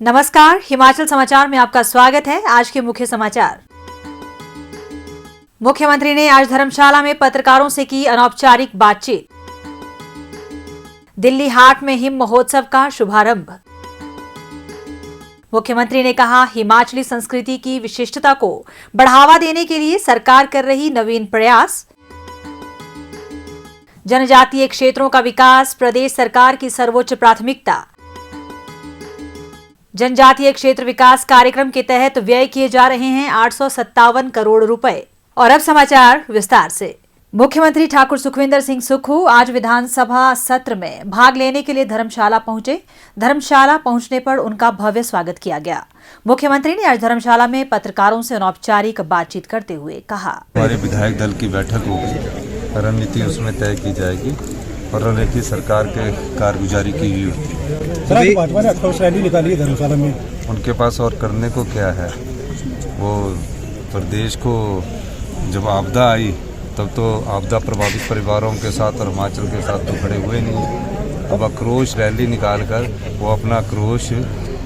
नमस्कार, हिमाचल समाचार में आपका स्वागत है। आज के मुख्य समाचार। मुख्यमंत्री ने आज धर्मशाला में पत्रकारों से की अनौपचारिक बातचीत। दिल्ली हाट में हिम महोत्सव का शुभारंभ। मुख्यमंत्री ने कहा, हिमाचली संस्कृति की विशिष्टता को बढ़ावा देने के लिए सरकार कर रही नवीन प्रयास। जनजातीय क्षेत्रों का विकास प्रदेश सरकार की सर्वोच्च प्राथमिकता। जनजातीय क्षेत्र विकास कार्यक्रम के तहत व्यय किए जा रहे हैं 857 करोड़ रुपए। और अब समाचार विस्तार से। मुख्यमंत्री ठाकुर सुखविंदर सिंह सुक्खू आज विधानसभा सत्र में भाग लेने के लिए धर्मशाला पहुंचे। धर्मशाला पहुंचने पर उनका भव्य स्वागत किया गया। मुख्यमंत्री ने आज धर्मशाला में पत्रकारों से अनौपचारिक बातचीत करते हुए कहा, हमारे विधायक दल की बैठक होगी, रणनीति उसमें तय की जाएगी और रणनीति सरकार के कारगुजारी की हुई होती है। भाजपा ने अक्सर रैली निकाली है धर्मशाला में, उनके पास और करने को क्या है। वो प्रदेश को जब आपदा आई तब तो आपदा प्रभावित परिवारों के साथ और हिमाचल के साथ तो खड़े हुए नहीं। अब आक्रोश रैली निकाल कर वो अपना आक्रोश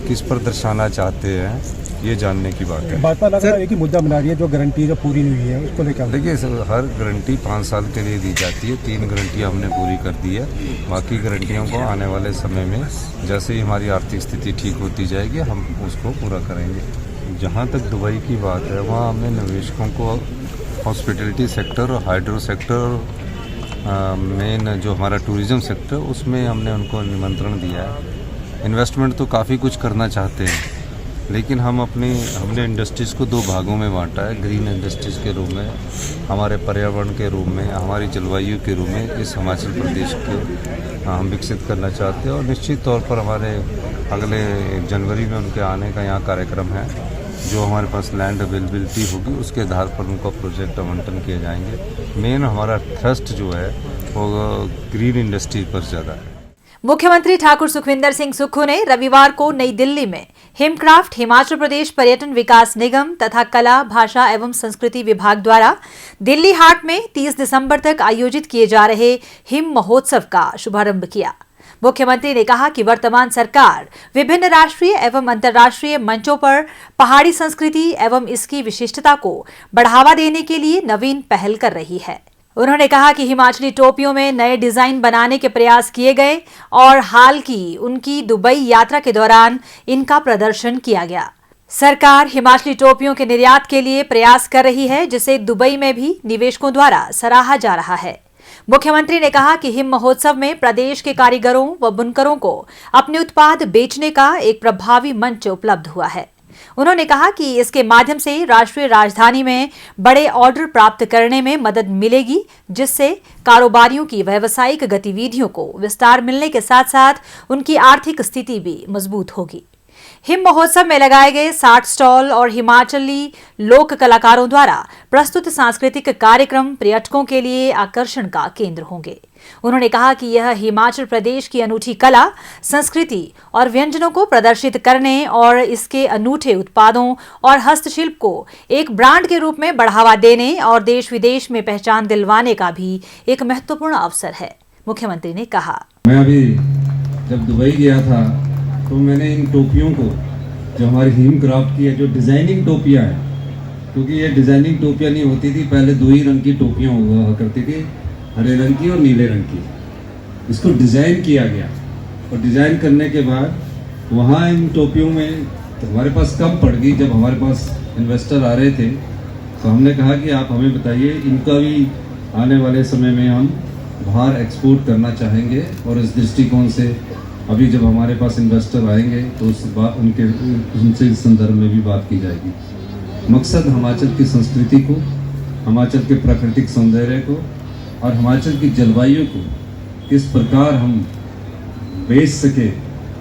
किस पर दर्शाना चाहते हैं, ये जानने की बात है। भाजपा लग रहा है कि मुद्दा बना रही है, जो गारंटी जो पूरी नहीं हुई है उसको लेकर। देखिए, हर गारंटी 5 साल के लिए दी जाती है। 3 गारंटियाँ हमने पूरी कर दी है। बाकी गारंटियों को आने वाले समय में जैसे ही हमारी आर्थिक स्थिति ठीक होती जाएगी हम उसको पूरा करेंगे। जहाँ तक दुबई की बात है, वहाँ हमने निवेशकों को हॉस्पिटलिटी सेक्टर और हाइड्रो सेक्टर मेन जो हमारा टूरिज़्म सेक्टर, उसमें हमने उनको निमंत्रण दिया है। इन्वेस्टमेंट तो काफ़ी कुछ करना चाहते हैं, लेकिन हमने इंडस्ट्रीज़ को 2 भागों में बांटा है। ग्रीन इंडस्ट्रीज़ के रूप में, हमारे पर्यावरण के रूप में, हमारी जलवायु के रूप में इस हिमाचल प्रदेश को हम विकसित करना चाहते हैं। और निश्चित तौर पर हमारे अगले जनवरी में उनके आने का यहाँ कार्यक्रम है। जो हमारे पास लैंड अवेलेबिलिटी होगी उसके आधार पर उनको प्रोजेक्ट आवंटन किए जाएंगे। मेन हमारा थ्रस्ट जो है वो ग्रीन इंडस्ट्री पर ज़्यादा है। मुख्यमंत्री ठाकुर सुखविंदर सिंह सुक्खू ने रविवार को नई दिल्ली में हिमक्राफ्ट हिमाचल प्रदेश पर्यटन विकास निगम तथा कला, भाषा एवं संस्कृति विभाग द्वारा दिल्ली हाट में 30 दिसंबर तक आयोजित किए जा रहे हिम महोत्सव का शुभारंभ किया। मुख्यमंत्री ने कहा कि वर्तमान सरकार विभिन्न राष्ट्रीय एवं अंतर्राष्ट्रीय मंचों पर पहाड़ी संस्कृति एवं इसकी विशिष्टता को बढ़ावा देने के लिए नवीन पहल कर रही है। उन्होंने कहा कि हिमाचली टोपियों में नए डिजाइन बनाने के प्रयास किए गए और हाल की उनकी दुबई यात्रा के दौरान इनका प्रदर्शन किया गया। सरकार हिमाचली टोपियों के निर्यात के लिए प्रयास कर रही है, जिसे दुबई में भी निवेशकों द्वारा सराहा जा रहा है। मुख्यमंत्री ने कहा कि हिम महोत्सव में प्रदेश के कारीगरों व बुनकरों को अपने उत्पाद बेचने का एक प्रभावी मंच उपलब्ध हुआ है। उन्होंने कहा कि इसके माध्यम से राष्ट्रीय राजधानी में बड़े ऑर्डर प्राप्त करने में मदद मिलेगी, जिससे कारोबारियों की व्यावसायिक गतिविधियों को विस्तार मिलने के साथ साथ उनकी आर्थिक स्थिति भी मजबूत होगी। हिम महोत्सव में लगाए गए 60 स्टॉल और हिमाचली लोक कलाकारों द्वारा प्रस्तुत सांस्कृतिक कार्यक्रम पर्यटकों के लिए आकर्षण का केंद्र होंगे। उन्होंने कहा कि यह हिमाचल प्रदेश की अनूठी कला, संस्कृति और व्यंजनों को प्रदर्शित करने और इसके अनूठे उत्पादों और हस्तशिल्प को एक ब्रांड के रूप में बढ़ावा देने और देश विदेश में पहचान दिलवाने का भी एक महत्वपूर्ण अवसर है। मुख्यमंत्री ने कहा, मैं अभी जब दुबई गया था तो मैंने इन टोपियों को, जो हमारी हिम क्राफ्ट की है, जो डिज़ाइनिंग टोपियाँ हैं, क्योंकि ये डिज़ाइनिंग टोपियाँ नहीं होती थी पहले, 2 ही रंग की टोपियाँ हुआ करती थी, हरे रंग की और नीले रंग की। इसको डिज़ाइन किया गया और डिज़ाइन करने के बाद वहाँ इन टोपियों में तो हमारे पास कम पड़ गई। जब हमारे पास इन्वेस्टर आ रहे थे तो हमने कहा कि आप हमें बताइए, इनका भी आने वाले समय में हम बाहर एक्सपोर्ट करना चाहेंगे। और इस दृष्टिकोण से अभी जब हमारे पास इन्वेस्टर आएंगे तो उनसे इस संदर्भ में भी बात की जाएगी। मकसद हिमाचल की संस्कृति को, हिमाचल के प्राकृतिक सौंदर्य को और हिमाचल की जलवायु को किस प्रकार हम बेच सके,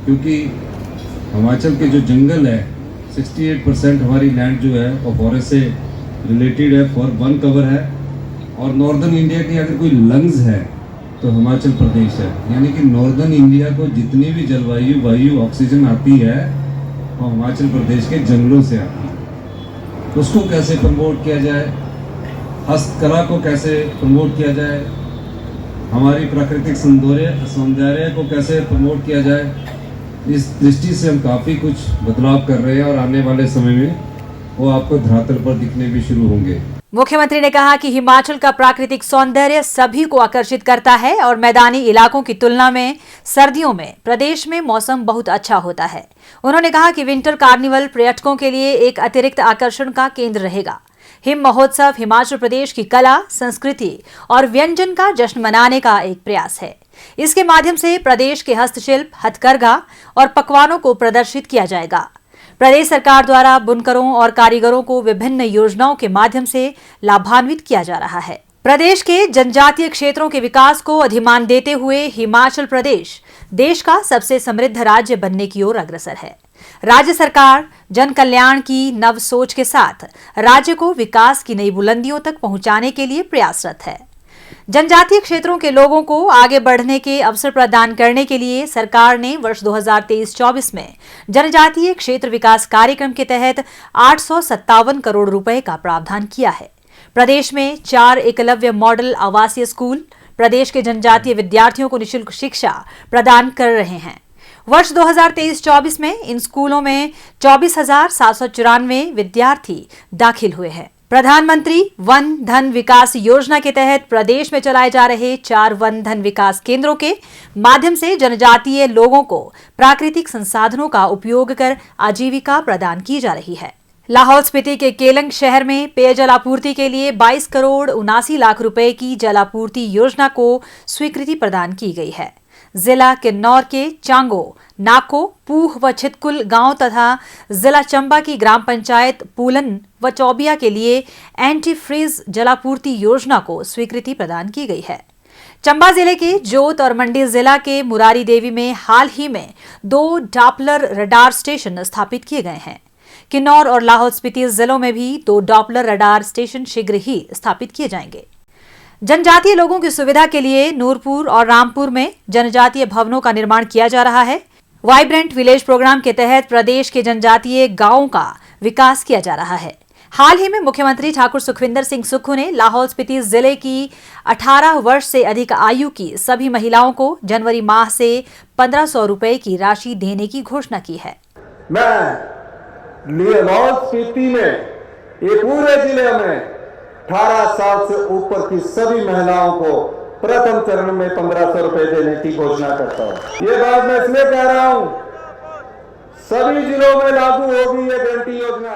क्योंकि हिमाचल के जो जंगल है 68% हमारी लैंड जो है वो फॉरेस्ट से रिलेटेड है, फॉर वन कवर है। और नॉर्दर्न इंडिया की अगर कोई लंग्स है तो हिमाचल प्रदेश है। यानी कि नॉर्दर्न इंडिया को जितनी भी जलवायु, वायु, ऑक्सीजन आती है वो हिमाचल प्रदेश के जंगलों से आती है। उसको कैसे प्रमोट किया जाए, हस्तकला को कैसे प्रमोट किया जाए, हमारी प्राकृतिक सौंदर्य को कैसे प्रमोट किया जाए, इस दृष्टि से हम काफ़ी कुछ बदलाव कर रहे हैं और आने वाले समय में वो आपको धरातल पर दिखने भी शुरू होंगे। मुख्यमंत्री ने कहा कि हिमाचल का प्राकृतिक सौंदर्य सभी को आकर्षित करता है और मैदानी इलाकों की तुलना में सर्दियों में प्रदेश में मौसम बहुत अच्छा होता है। उन्होंने कहा कि विंटर कार्निवल पर्यटकों के लिए एक अतिरिक्त आकर्षण का केंद्र रहेगा। हिम महोत्सव हिमाचल प्रदेश की कला, संस्कृति और व्यंजन का जश्न मनाने का एक प्रयास है। इसके माध्यम से प्रदेश के हस्तशिल्प, हथकरघा और पकवानों को प्रदर्शित किया जाएगा। प्रदेश सरकार द्वारा बुनकरों और कारीगरों को विभिन्न योजनाओं के माध्यम से लाभान्वित किया जा रहा है। प्रदेश के जनजातीय क्षेत्रों के विकास को अधिमान देते हुए हिमाचल प्रदेश देश का सबसे समृद्ध राज्य बनने की ओर अग्रसर है। राज्य सरकार जन कल्याण की नव सोच के साथ राज्य को विकास की नई बुलंदियों तक पहुंचाने के लिए प्रयासरत है। जनजातीय क्षेत्रों के लोगों को आगे बढ़ने के अवसर प्रदान करने के लिए सरकार ने वर्ष 2023-24 में जनजातीय क्षेत्र विकास कार्यक्रम के तहत 857 करोड़ रुपए का प्रावधान किया है। प्रदेश में 4 एकलव्य मॉडल आवासीय स्कूल प्रदेश के जनजातीय विद्यार्थियों को निःशुल्क शिक्षा प्रदान कर रहे हैं। वर्ष 2023-24 में इन स्कूलों में 24,794 विद्यार्थी दाखिल हुए हैं। प्रधानमंत्री वन धन विकास योजना के तहत प्रदेश में चलाए जा रहे 4 वन धन विकास केंद्रों के माध्यम से जनजातीय लोगों को प्राकृतिक संसाधनों का उपयोग कर आजीविका प्रदान की जा रही है। लाहौल स्पीति के केलंग शहर में पेयजल आपूर्ति के लिए 22 करोड़ 79 लाख रुपए की जल आपूर्ति योजना को स्वीकृति प्रदान की गई है। जिला किन्नौर के चांगो, नाको, पूह व छितकुल गांव तथा जिला चंबा की ग्राम पंचायत पूलन व चौबिया के लिए एंटी फ्रीज जलापूर्ति योजना को स्वीकृति प्रदान की गई है। चंबा जिले के जोत और मंडी जिला के मुरारी देवी में हाल ही में 2 डॉपलर रडार स्टेशन स्थापित किए गए हैं। किन्नौर और लाहौल स्पीति जिलों में भी 2 डॉपलर रडार स्टेशन शीघ्र ही स्थापित किए जाएंगे। जनजातीय लोगों की सुविधा के लिए नूरपुर और रामपुर में जनजातीय भवनों का निर्माण किया जा रहा है। वाइब्रेंट विलेज प्रोग्राम के तहत प्रदेश के जनजातीय गांवों का विकास किया जा रहा है। हाल ही में मुख्यमंत्री ठाकुर सुखविंदर सिंह सुक्खू ने लाहौल स्पीति जिले की 18 वर्ष से अधिक आयु की सभी महिलाओं को जनवरी माह से 1500 रुपए की राशि देने की घोषणा की है। मैं लाहौल स्पीति में ये पूरे जिले में 18 साल से ऊपर की सभी महिलाओं को प्रथम चरण में 1500 रुपए देने की घोषणा करता हूं। ये बात मैं इसलिए कह रहा हूं, सभी जिलों में लागू होगी ये गारंटी योजना।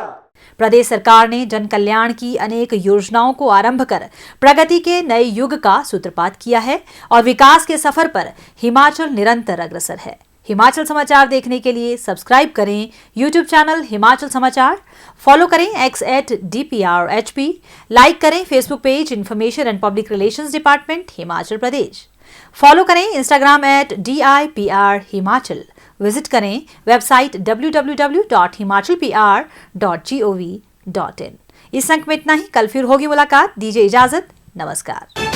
प्रदेश सरकार ने जन कल्याण की अनेक योजनाओं को आरंभ कर प्रगति के नए युग का सूत्रपात किया है और विकास के सफर पर हिमाचल निरंतर अग्रसर है। हिमाचल समाचार देखने के लिए सब्सक्राइब करें यूट्यूब चैनल हिमाचल समाचार, फॉलो करें x@DPRHP, लाइक करें Facebook page information and public relations department Himachal Pradesh, follow करें इंस्टाग्राम @DIPR हिमाचल, विजिट करें वेबसाइट www.himachalpr.gov.in। इस अंक में इतना ही। कल फिर होगी मुलाकात। दीजिए इजाजत। नमस्कार।